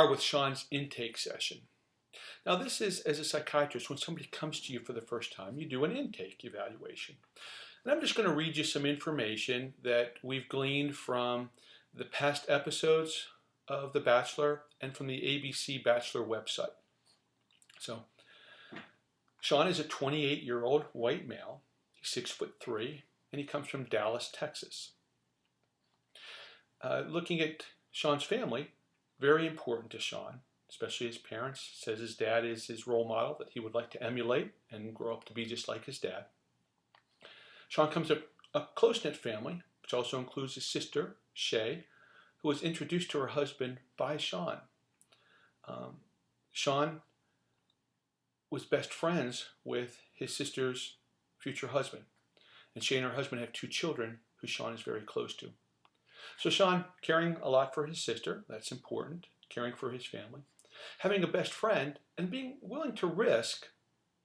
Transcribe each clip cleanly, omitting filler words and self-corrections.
are with Sean's intake session. Now this is, as a psychiatrist, when somebody comes to you for the first time, you do an intake evaluation. And I'm just going to read you some information that we've gleaned from the past episodes of The Bachelor and from the ABC Bachelor website. So, Sean is a 28-year-old white male. He's 6'3", and he comes from Dallas, Texas. Looking at Sean's family, very important to Sean, especially his parents. Says his dad is his role model that he would like to emulate and grow up to be just like his dad. Sean comes from a close-knit family, which also includes his sister, Shay, who was introduced to her husband by Sean. Sean was best friends with his sister's future husband. And Shay and her husband have 2 children who Sean is very close to. So Sean, caring a lot for his sister, that's important, caring for his family, having a best friend, and being willing to risk,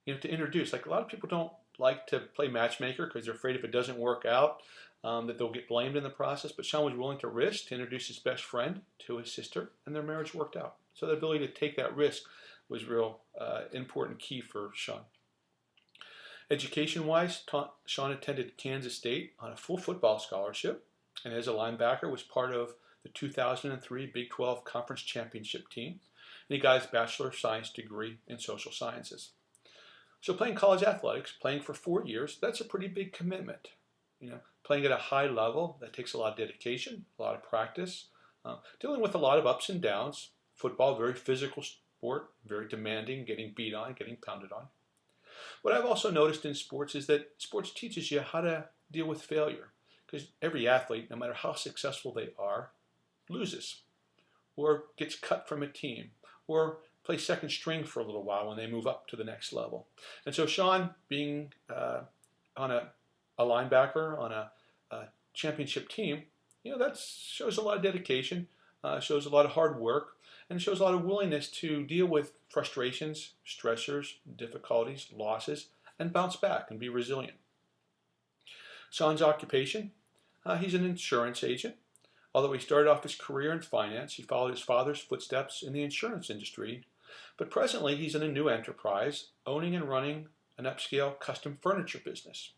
to introduce. Like, a lot of people don't like to play matchmaker because they're afraid if it doesn't work out, that they'll get blamed in the process. But Sean was willing to risk to introduce his best friend to his sister, and their marriage worked out. So the ability to take that risk was real important key for Sean. Education-wise, Sean attended Kansas State on a full football scholarship, and as a linebacker was part of the 2003 Big 12 Conference Championship team, and he got his Bachelor of Science degree in social sciences. So playing college athletics, playing for 4 years, that's a pretty big commitment. Playing at a high level, that takes a lot of dedication, a lot of practice, dealing with a lot of ups and downs. Football, very physical sport, very demanding, getting beat on, getting pounded on. What I've also noticed in sports is that sports teaches you how to deal with failure, because every athlete, no matter how successful they are, loses or gets cut from a team or plays second string for a little while when they move up to the next level. And so Sean, being on a linebacker on a championship team, that shows a lot of dedication, shows a lot of hard work, and shows a lot of willingness to deal with frustrations, stressors, difficulties, losses, and bounce back and be resilient. Sean's occupation, he's an insurance agent. Although he started off his career in finance, he followed his father's footsteps in the insurance industry. But presently, he's in a new enterprise, owning and running an upscale custom furniture business.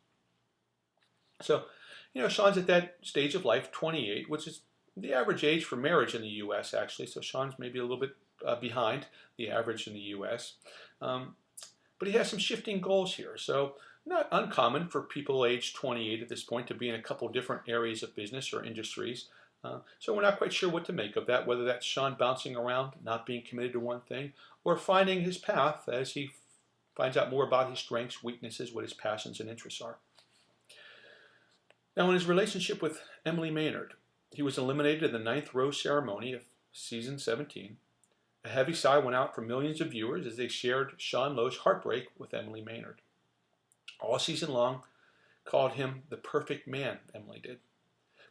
So, Sean's at that stage of life, 28, which is the average age for marriage in the U.S., actually. So Sean's maybe a little bit behind the average in the U.S. But he has some shifting goals here. So not uncommon for people aged 28 at this point to be in a couple different areas of business or industries. So we're not quite sure what to make of that, whether that's Sean bouncing around, not being committed to one thing, or finding his path as he finds out more about his strengths, weaknesses, what his passions and interests are. Now, in his relationship with Emily Maynard, he was eliminated in the 9th rose ceremony of season 17. A heavy sigh went out for millions of viewers as they shared Sean Lowe's heartbreak with Emily Maynard. All season long, called him the perfect man, Emily did,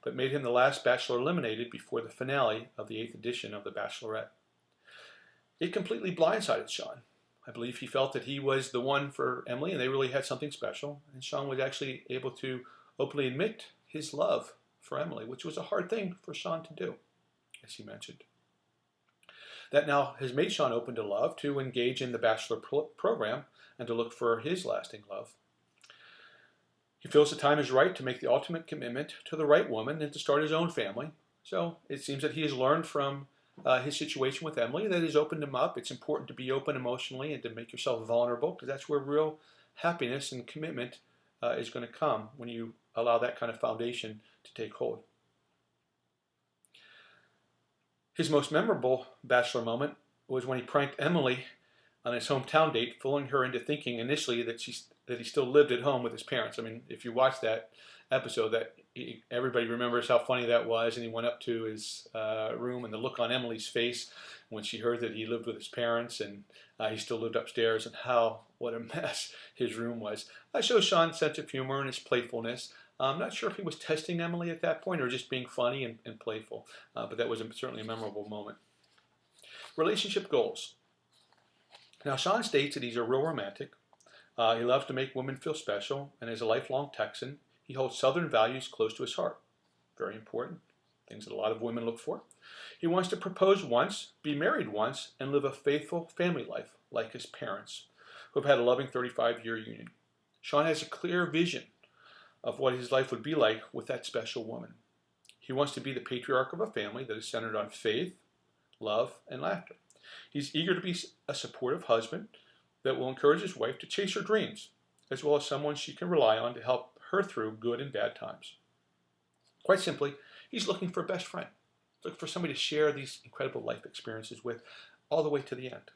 but made him the last Bachelor eliminated before the finale of the 8th edition of The Bachelorette. It completely blindsided Sean. I believe he felt that he was the one for Emily and they really had something special, and Sean was actually able to openly admit his love for Emily, which was a hard thing for Sean to do, as he mentioned. That now has made Sean open to love, to engage in the Bachelor program, and to look for his lasting love. He feels the time is right to make the ultimate commitment to the right woman and to start his own family. So it seems that he has learned from his situation with Emily that has opened him up. It's important to be open emotionally and to make yourself vulnerable, because that's where real happiness and commitment is going to come, when you allow that kind of foundation to take hold. His most memorable Bachelor moment was when he pranked Emily on his hometown date, fooling her into thinking initially that he still lived at home with his parents. I mean, if you watch that episode, everybody remembers how funny that was, and he went up to his room, and the look on Emily's face when she heard that he lived with his parents and he still lived upstairs, and what a mess his room was. That shows Sean's sense of humor and his playfulness. I'm not sure if he was testing Emily at that point or just being funny and playful, but that was certainly a memorable moment. Relationship goals. Now, Sean states that he's a real romantic. He loves to make women feel special, and as a lifelong Texan, he holds Southern values close to his heart. Very important. things that a lot of women look for. He wants to propose once, be married once, and live a faithful family life like his parents, who have had a loving 35-year union. Sean has a clear vision of what his life would be like with that special woman. He wants to be the patriarch of a family that is centered on faith, love, and laughter. He's eager to be a supportive husband that will encourage his wife to chase her dreams, as well as someone she can rely on to help her through good and bad times. Quite simply, he's looking for a best friend, looking for somebody to share these incredible life experiences with all the way to the end.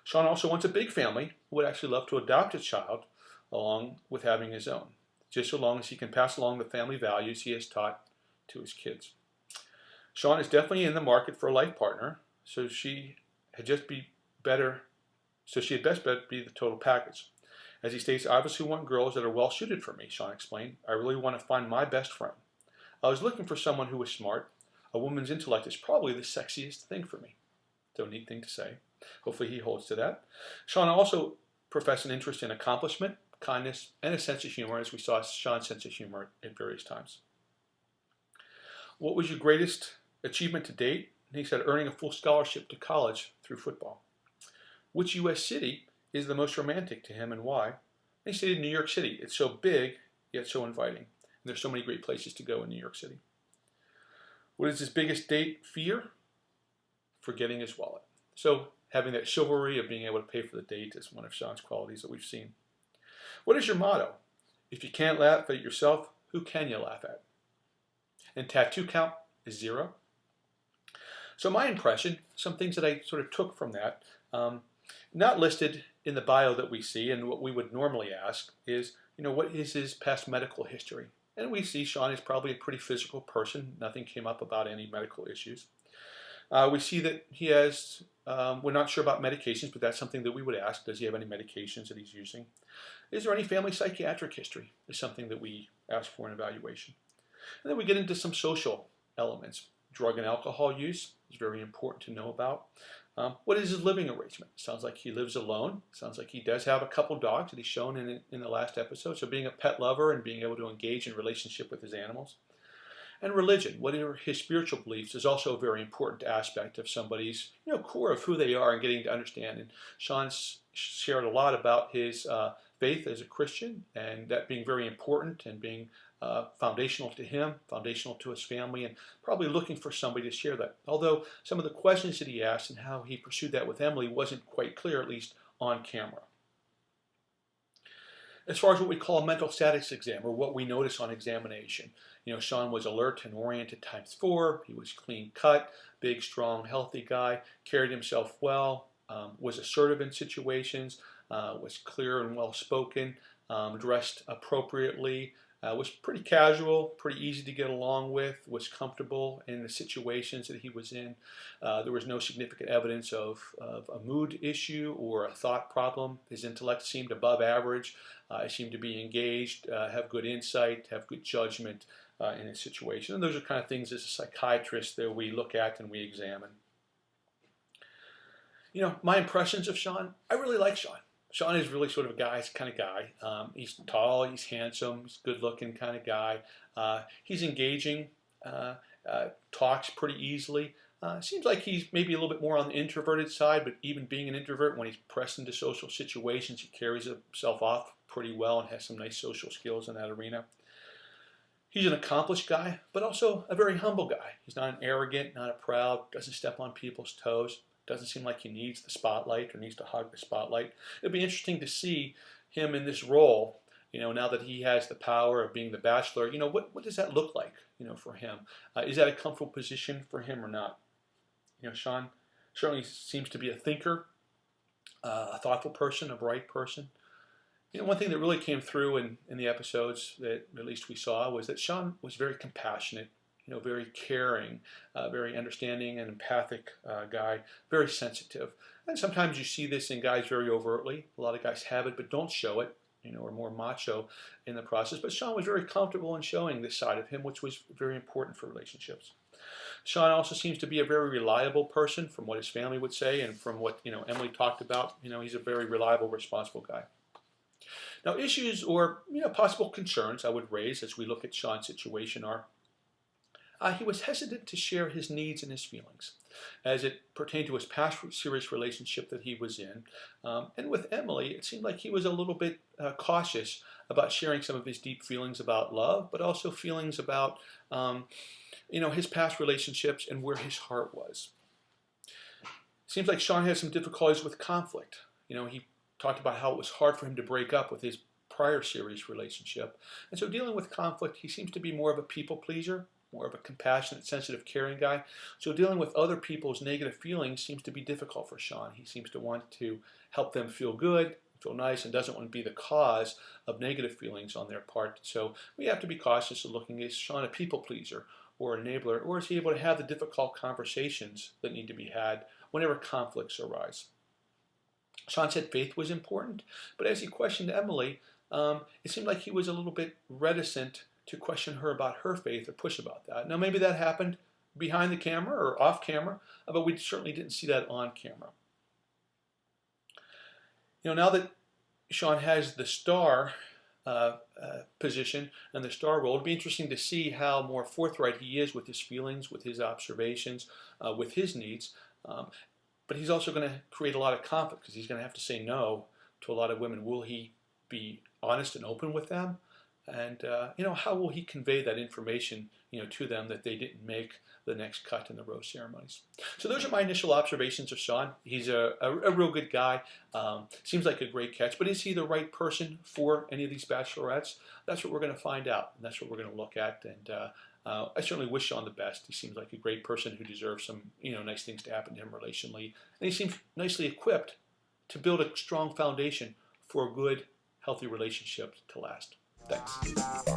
Sean also wants a big family who would actually love to adopt a child along with having his own, just so long as he can pass along the family values he has taught to his kids. Sean is definitely in the market for a life partner, so she had best be the total package. As he states, I obviously want girls that are well suited for me, Sean explained. I really want to find my best friend. I was looking for someone who was smart. A woman's intellect is probably the sexiest thing for me. So neat thing to say. Hopefully he holds to that. Sean also professed an interest in accomplishment, kindness, and a sense of humor, as we saw Sean's sense of humor at various times. What was your greatest achievement to date? And he said, earning a full scholarship to college through football. Which U.S. city is the most romantic to him and why? And he stated New York City. It's so big, yet so inviting. And there's so many great places to go in New York City. What is his biggest date fear? Forgetting his wallet. So having that chivalry of being able to pay for the date is one of Sean's qualities that we've seen. What is your motto? If you can't laugh at yourself, who can you laugh at? And tattoo count is 0. So my impression, some things that I sort of took from that, not listed in the bio that we see, and what we would normally ask is, what is his past medical history? And we see Sean is probably a pretty physical person. Nothing came up about any medical issues. We see that he has, we're not sure about medications, but that's something that we would ask. Does he have any medications that he's using? Is there any family psychiatric history? Is something that we ask for in evaluation. And then we get into some social elements. Drug and alcohol use is very important to know about. What is his living arrangement? Sounds like he lives alone. Sounds like he does have a couple dogs that he's shown in the last episode. So being a pet lover and being able to engage in relationship with his animals. And religion, what are his spiritual beliefs, is also a very important aspect of somebody's core of who they are and getting to understand. And Sean's shared a lot about his faith as a Christian, and that being very important and being foundational to him, foundational to his family, and probably looking for somebody to share that. Although some of the questions that he asked and how he pursued that with Emily wasn't quite clear, at least on camera. As far as what we call a mental status exam, or what we notice on examination, Sean was alert and oriented ×4. He was clean cut, big, strong, healthy guy, carried himself well, was assertive in situations, was clear and well spoken, dressed appropriately, was pretty casual, pretty easy to get along with, was comfortable in the situations that he was in. There was no significant evidence of a mood issue or a thought problem. His intellect seemed above average. He seemed to be engaged, have good insight, have good judgment in his situation. And those are kind of things as a psychiatrist that we look at and we examine. My impressions of Sean, I really like Sean. Sean is really sort of a guy's kind of guy. He's tall, he's handsome, he's a good-looking kind of guy. He's engaging, talks pretty easily. Seems like he's maybe a little bit more on the introverted side, but even being an introvert, when he's pressed into social situations, he carries himself off pretty well and has some nice social skills in that arena. He's an accomplished guy, but also a very humble guy. He's not an arrogant, not a proud, doesn't step on people's toes. Doesn't seem like he needs the spotlight or needs to hog the spotlight. It'd be interesting to see him in this role, now that he has the power of being the Bachelor. What does that look like, for him? Is that a comfortable position for him or not? Sean certainly seems to be a thinker, a thoughtful person, a bright person. One thing that really came through in the episodes that at least we saw was that Sean was very compassionate, very caring, very understanding and empathic guy, very sensitive. And sometimes you see this in guys very overtly. A lot of guys have it, but don't show it, are more macho in the process. But Sean was very comfortable in showing this side of him, which was very important for relationships. Sean also seems to be a very reliable person, from what his family would say, and from what Emily talked about. He's a very reliable, responsible guy. Now, issues or possible concerns I would raise as we look at Sean's situation are, he was hesitant to share his needs and his feelings as it pertained to his past serious relationship that he was in. And with Emily, it seemed like he was a little bit cautious about sharing some of his deep feelings about love, but also feelings about his past relationships and where his heart was. Seems like Sean has some difficulties with conflict. He talked about how it was hard for him to break up with his prior serious relationship. And so dealing with conflict, he seems to be more of a people pleaser, more of a compassionate, sensitive, caring guy. So dealing with other people's negative feelings seems to be difficult for Sean. He seems to want to help them feel good, feel nice, and doesn't want to be the cause of negative feelings on their part. So we have to be cautious of looking, is Sean a people pleaser or an enabler, or is he able to have the difficult conversations that need to be had whenever conflicts arise? Sean said faith was important, but as he questioned Emily, it seemed like he was a little bit reticent to question her about her faith or push about that. Now, maybe that happened behind the camera or off camera, but we certainly didn't see that on camera. Now that Sean has the star position and the star role, it'll be interesting to see how more forthright he is with his feelings, with his observations, with his needs. But he's also going to create a lot of conflict because he's going to have to say no to a lot of women. Will he be honest and open with them? And how will he convey that information to them that they didn't make the next cut in the rose ceremonies? So those are my initial observations of Sean. He's a real good guy. Seems like a great catch, but is he the right person for any of these bachelorettes? That's what we're going to find out, and that's what we're going to look at. And I certainly wish Sean the best. He seems like a great person who deserves some nice things to happen to him relationally, and he seems nicely equipped to build a strong foundation for a good, healthy relationship to last. Thanks.